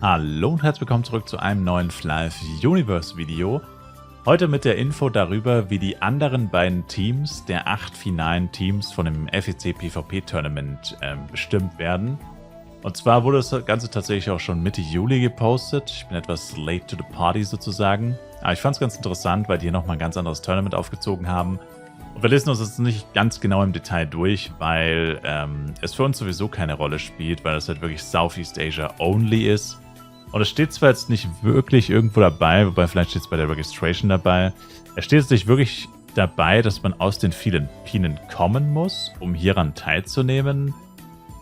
Hallo und herzlich willkommen zurück zu einem neuen Fly Universe Video. Heute mit der Info darüber, wie die anderen beiden Teams der 8 finalen Teams von dem FEC PvP Tournament bestimmt werden. Und zwar wurde das Ganze tatsächlich auch schon Mitte Juli gepostet. Ich bin etwas late to the party sozusagen. Aber ich fand es ganz interessant, weil die hier nochmal ein ganz anderes Tournament aufgezogen haben. Und wir lesen uns das nicht ganz genau im Detail durch, weil es für uns sowieso keine Rolle spielt, weil es halt wirklich Southeast Asia only ist. Und es steht zwar jetzt nicht wirklich irgendwo dabei, wobei vielleicht steht es bei der Registration dabei. Es steht jetzt nicht wirklich dabei, dass man aus den Philippinen kommen muss, um hieran teilzunehmen.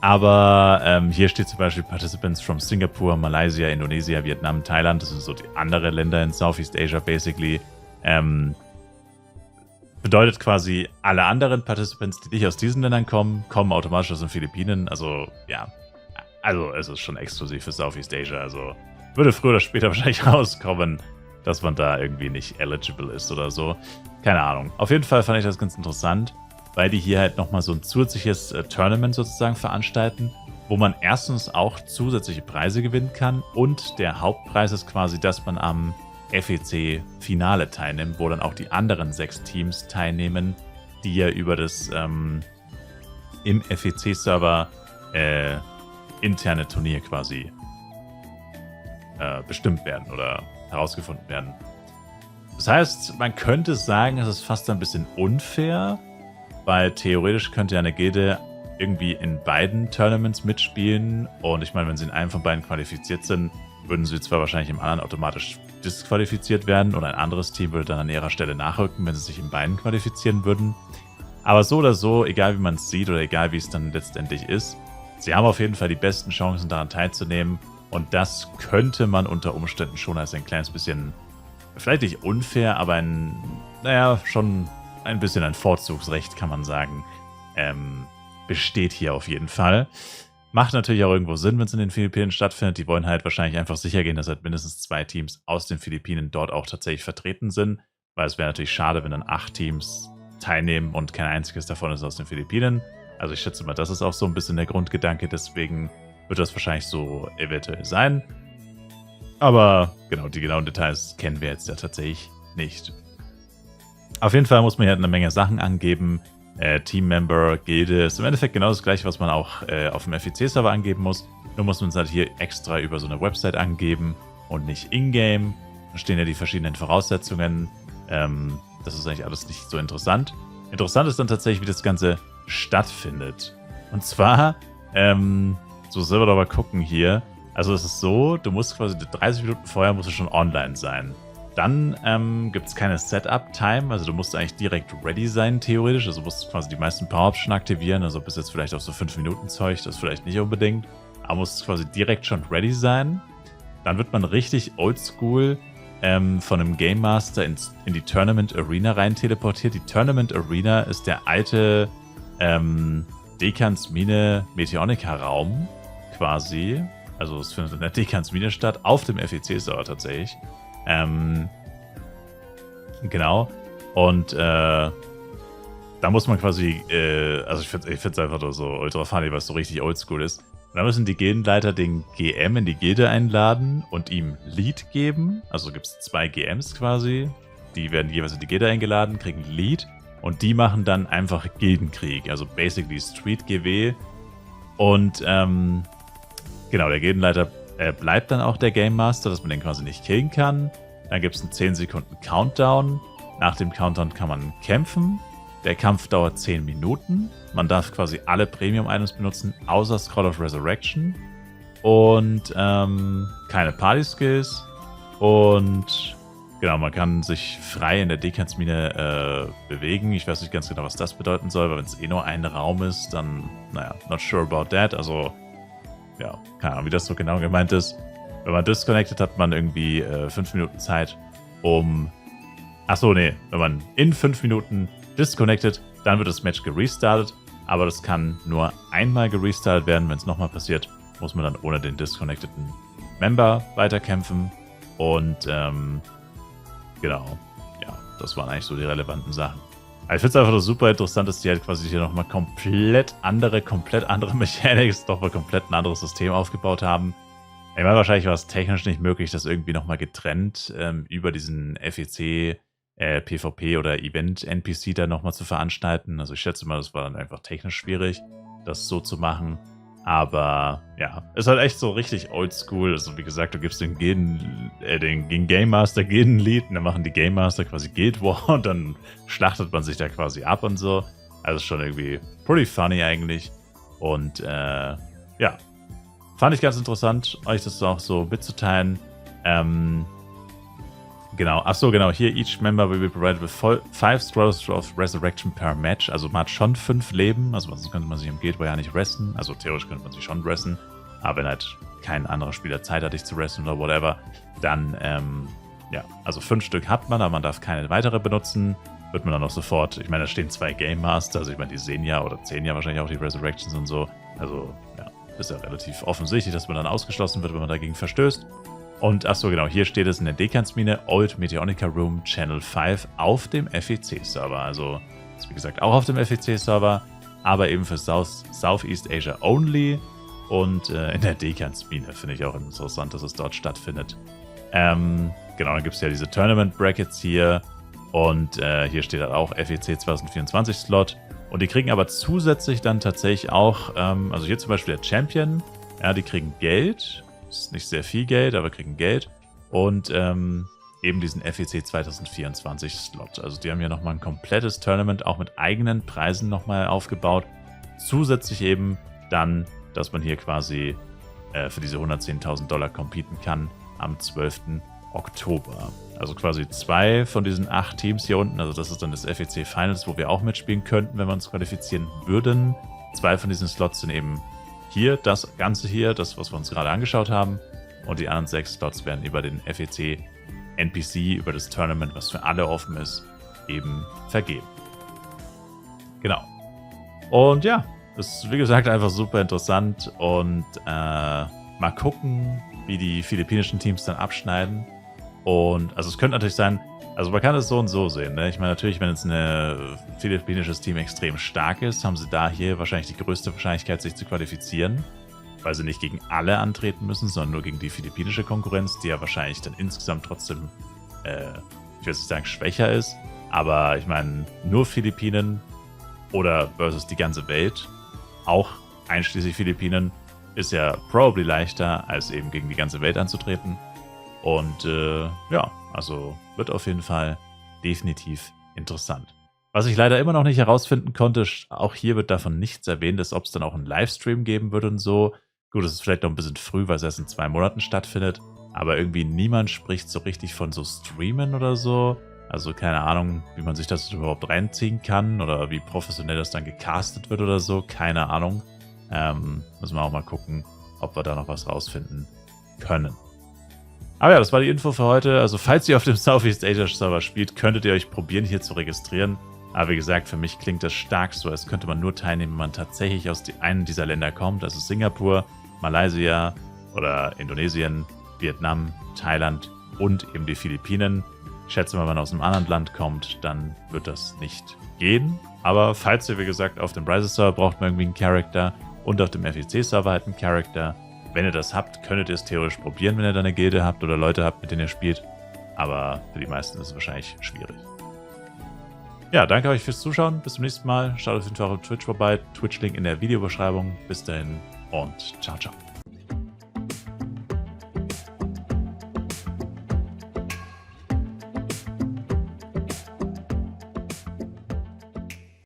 Aber hier steht zum Beispiel Participants from Singapore, Malaysia, Indonesia, Vietnam, Thailand. Das sind so die anderen Länder in Southeast Asia basically. Bedeutet quasi, alle anderen Participants, die nicht aus diesen Ländern kommen, kommen automatisch aus den Philippinen. Also ja. Also es ist schon exklusiv für Southeast Asia, also würde früher oder später wahrscheinlich rauskommen, dass man da irgendwie nicht eligible ist oder so. Keine Ahnung. Auf jeden Fall fand ich das ganz interessant, weil die hier halt nochmal so ein zusätzliches Tournament sozusagen veranstalten, wo man erstens auch zusätzliche Preise gewinnen kann und der Hauptpreis ist quasi, dass man am FEC-Finale teilnimmt, wo dann auch die anderen 6 Teams teilnehmen, die ja über das im FEC-Server interne Turnier quasi bestimmt werden oder herausgefunden werden. Das heißt, man könnte sagen, es ist fast ein bisschen unfair, weil theoretisch könnte ja eine Gilde irgendwie in beiden Tournaments mitspielen und ich meine, wenn sie in einem von beiden qualifiziert sind, würden sie zwar wahrscheinlich im anderen automatisch disqualifiziert werden und ein anderes Team würde dann an ihrer Stelle nachrücken, wenn sie sich in beiden qualifizieren würden. Aber so oder so, egal wie man es sieht oder egal wie es dann letztendlich ist, sie haben auf jeden Fall die besten Chancen daran teilzunehmen und das könnte man unter Umständen schon als ein kleines bisschen, vielleicht nicht unfair, aber schon ein bisschen ein Vorzugsrecht, kann man sagen, besteht hier auf jeden Fall. Macht natürlich auch irgendwo Sinn, wenn es in den Philippinen stattfindet. Die wollen halt wahrscheinlich einfach sicher gehen, dass halt mindestens 2 Teams aus den Philippinen dort auch tatsächlich vertreten sind, weil es wäre natürlich schade, wenn dann 8 Teams teilnehmen und kein einziges davon ist aus den Philippinen. Also ich schätze mal, das ist auch so ein bisschen der Grundgedanke, deswegen wird das wahrscheinlich so eventuell sein. Aber genau, die genauen Details kennen wir jetzt ja tatsächlich nicht. Auf jeden Fall muss man hier eine Menge Sachen angeben. Teammember, Gilde ist im Endeffekt genau das gleiche, was man auch auf dem FEC-Server angeben muss. Nur muss man es halt hier extra über so eine Website angeben und nicht in-game. Da stehen ja die verschiedenen Voraussetzungen. Das ist eigentlich alles nicht so interessant. Interessant ist dann tatsächlich, wie das Ganze stattfindet. Und zwar, so sollen wir doch mal gucken hier. Also es ist so, du musst quasi 30 Minuten vorher musst du schon online sein. Dann gibt es keine Setup-Time, also du musst eigentlich direkt ready sein, theoretisch. Also du musst quasi die meisten Power-Ups schon aktivieren, also bis jetzt vielleicht auf so 5 Minuten Zeug, das vielleicht nicht unbedingt. Aber musst quasi direkt schon ready sein. Dann wird man richtig oldschool von einem Game Master in die Tournament Arena rein teleportiert. Die Tournament Arena ist der alte Dekans Mine Meteonica Raum quasi. Also es findet in der Dekans Mine statt, auf dem FEC-Server tatsächlich. Genau. Und da muss man quasi, also ich finde es einfach so ultra funny, was so richtig oldschool ist. Und da müssen die Gildenleiter den GM in die Gilde einladen und ihm Lead geben. Also gibt es 2 GMs quasi. Die werden jeweils in die Gilde eingeladen, kriegen Lead. Und die machen dann einfach Gildenkrieg. Also basically Street GW. Und genau, der Gildenleiter bleibt dann auch der Game Master, dass man den quasi nicht killen kann. Dann gibt es einen 10 Sekunden Countdown. Nach dem Countdown kann man kämpfen. Der Kampf dauert 10 Minuten. Man darf quasi alle Premium-Items benutzen, außer Scroll of Resurrection. Und keine Party-Skills. Und genau, man kann sich frei in der Dekans-Mine bewegen. Ich weiß nicht ganz genau, was das bedeuten soll, weil wenn es eh nur ein Raum ist, dann, naja, not sure about that. Also, ja, keine Ahnung, wie das so genau gemeint ist. Wenn man disconnected, hat man irgendwie 5 Minuten Zeit, um... Achso, nee, wenn man in 5 Minuten disconnected, dann wird das Match gerestartet. Aber das kann nur einmal gerestartet werden. Wenn es nochmal passiert, muss man dann ohne den disconnecteden Member weiterkämpfen. Und genau, ja, das waren eigentlich so die relevanten Sachen. Aber ich finde es einfach super interessant, dass die halt quasi hier nochmal komplett andere Mechanics, nochmal komplett ein anderes System aufgebaut haben. Ich meine, wahrscheinlich war es technisch nicht möglich, das irgendwie nochmal getrennt über diesen FEC, PvP oder Event-NPC da nochmal zu veranstalten. Also ich schätze mal, das war dann einfach technisch schwierig, das so zu machen. Aber ja, ist halt echt so richtig oldschool. Also wie gesagt, du gibst den Game Master Gildenlied und dann machen die Game Master quasi Guild War und dann schlachtet man sich da quasi ab und so. Also schon irgendwie pretty funny eigentlich. Und ja, fand ich ganz interessant, euch das auch so mitzuteilen. Genau, achso, genau, hier, each member will be provided with 5 Scrolls of Resurrection per Match. Also man hat schon 5 Leben, also sonst könnte man sich im Guild War ja nicht resten. Also theoretisch könnte man sich schon resten, aber wenn halt kein anderer Spieler Zeit hat, dich zu resten oder whatever, dann, ja, also 5 Stück hat man, aber man darf keine weitere benutzen. Wird man dann auch sofort, ich meine, da stehen 2 Game Master, also ich meine, die sehen ja oder zählen ja wahrscheinlich auch die Resurrections und so. Also, ja, ist ja relativ offensichtlich, dass man dann ausgeschlossen wird, wenn man dagegen verstößt. Und achso, genau, hier steht es in der Dekans-Mine, Old Meteonica Room Channel 5 auf dem FEC-Server. Also, ist wie gesagt auch auf dem FEC-Server, aber eben für Southeast Asia only und in der Dekans-Mine. Finde ich auch interessant, dass es dort stattfindet. Genau, dann gibt es ja diese Tournament-Brackets hier und hier steht halt auch FEC 2024-Slot. Und die kriegen aber zusätzlich dann tatsächlich auch, also hier zum Beispiel der Champion, ja, die kriegen Geld. Ist nicht sehr viel Geld, aber kriegen Geld. Und eben diesen FEC 2024 Slot. Also die haben ja nochmal ein komplettes Tournament, auch mit eigenen Preisen nochmal aufgebaut. Zusätzlich eben dann, dass man hier quasi für diese $110.000 competen kann am 12. Oktober. Also quasi 2 von diesen 8 Teams hier unten. Also das ist dann das FEC Finals, wo wir auch mitspielen könnten, wenn wir uns qualifizieren würden. 2 von diesen Slots sind eben hier, das Ganze hier, das, was wir uns gerade angeschaut haben. Und die anderen 6 Slots werden über den FEC NPC, über das Tournament, was für alle offen ist, eben vergeben. Genau. Und ja, ist wie gesagt einfach super interessant. Und mal gucken, wie die philippinischen Teams dann abschneiden. Und also es könnte natürlich sein, also man kann es so und so sehen. Ne? Ich meine natürlich, wenn jetzt ein philippinisches Team extrem stark ist, haben sie da hier wahrscheinlich die größte Wahrscheinlichkeit, sich zu qualifizieren. Weil sie nicht gegen alle antreten müssen, sondern nur gegen die philippinische Konkurrenz, die ja wahrscheinlich dann insgesamt trotzdem, ich will jetzt nicht sagen schwächer ist, aber ich meine nur Philippinen oder versus die ganze Welt, auch einschließlich Philippinen, ist ja probably leichter, als eben gegen die ganze Welt anzutreten. Und ja, also wird auf jeden Fall definitiv interessant. Was ich leider immer noch nicht herausfinden konnte, auch hier wird davon nichts erwähnt, ist, ob es dann auch einen Livestream geben wird und so. Gut, es ist vielleicht noch ein bisschen früh, weil es erst in 2 Monaten stattfindet. Aber irgendwie niemand spricht so richtig von so Streamen oder so. Also keine Ahnung, wie man sich das überhaupt reinziehen kann oder wie professionell das dann gecastet wird oder so. Keine Ahnung. Müssen wir auch mal gucken, ob wir da noch was rausfinden können. Aber ja, das war die Info für heute. Also falls ihr auf dem Southeast Asia Server spielt, könntet ihr euch probieren, hier zu registrieren. Aber wie gesagt, für mich klingt das stark so, als könnte man nur teilnehmen, wenn man tatsächlich aus einem dieser Länder kommt. Also Singapur, Malaysia oder Indonesien, Vietnam, Thailand und eben die Philippinen. Ich schätze mal, wenn man aus einem anderen Land kommt, dann wird das nicht gehen. Aber falls ihr, wie gesagt, auf dem Rise-Server braucht man irgendwie einen Charakter und auf dem FEC-Server halt einen Charakter. Wenn ihr das habt, könntet ihr es theoretisch probieren, wenn ihr da eine Gilde habt oder Leute habt, mit denen ihr spielt. Aber für die meisten ist es wahrscheinlich schwierig. Ja, danke euch fürs Zuschauen. Bis zum nächsten Mal. Schaut auf jeden Fall auf Twitch vorbei. Twitch-Link in der Videobeschreibung. Bis dahin und ciao, ciao.